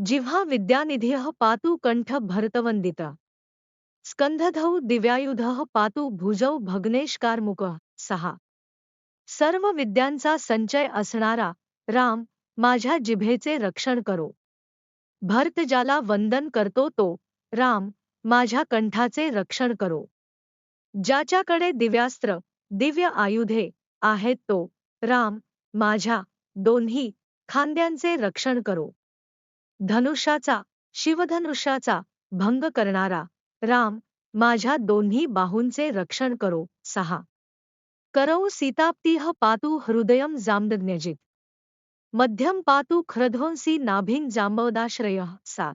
जिव्हा विद्यानिधिः पातु कंठ भरतवंदित स्कंधधौ दिव्यायुधः पातु भुजौ भग्नेशकारमुकः 6. सर्व विद्यांचा संचय असणारा राम माझ्या जिभेचे रक्षण करो. भरत ज्याला वंदन करतो तो राम माझ्या कंठाचे रक्षण करो. ज्याच्याकडे दिव्यास्त्र दिव्य आयुधे आहेत तो राम माझ्या दोन्ही खांद्यांचे रक्षण करो. धनुष्याचा शिवधनुष्याचा भंग करणारा राम माझ्या दोन्ही बाहूंचे रक्षण करो. 6. करौ सीताप्तिः पातु हृदयं जाम्बज्ञजित मध्यम पातु ख्रध्वंसी नाभिं जांबवदाश्रयः. 7.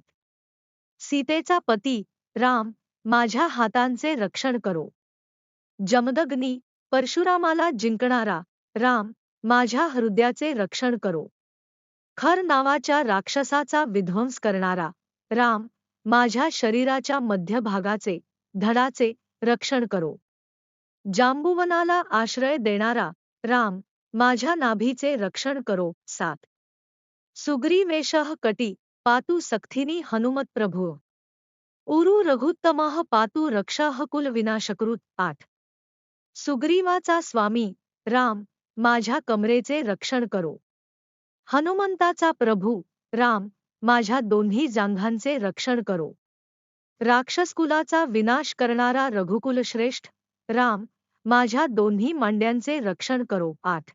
सीतेचा पती राम माझ्या हातांचे रक्षण करो. जमदग्नी परशुरामाला जिंकणारा राम माझ्या हृदयाचे रक्षण करो. खर नावाच्या राक्षसाचा विध्वंस करणारा राम माझ्या शरीराच्या मध्यभागाचे धडाचे रक्षण करो. जांबुवनाला आश्रय देणारा राम माझ्या नाभीचे रक्षण करो. 7. सुग्रीवेशः कटी पातु सख्थिनी हनुमत्प्रभु उरु रघुत्तमः पातु रक्षः कुलविनाशकृत. 8. सुग्रीवाचा स्वामी राम माझ्या कमरेचे रक्षण करो. हनुमंताचा प्रभू राम माझ्या दोन्ही जांघांचे रक्षण करो. राक्षसकुलाचा विनाश करणारा रघुकुलश्रेष्ठ राम माझ्या दोन्ही मांड्यांचे रक्षण करो. 8.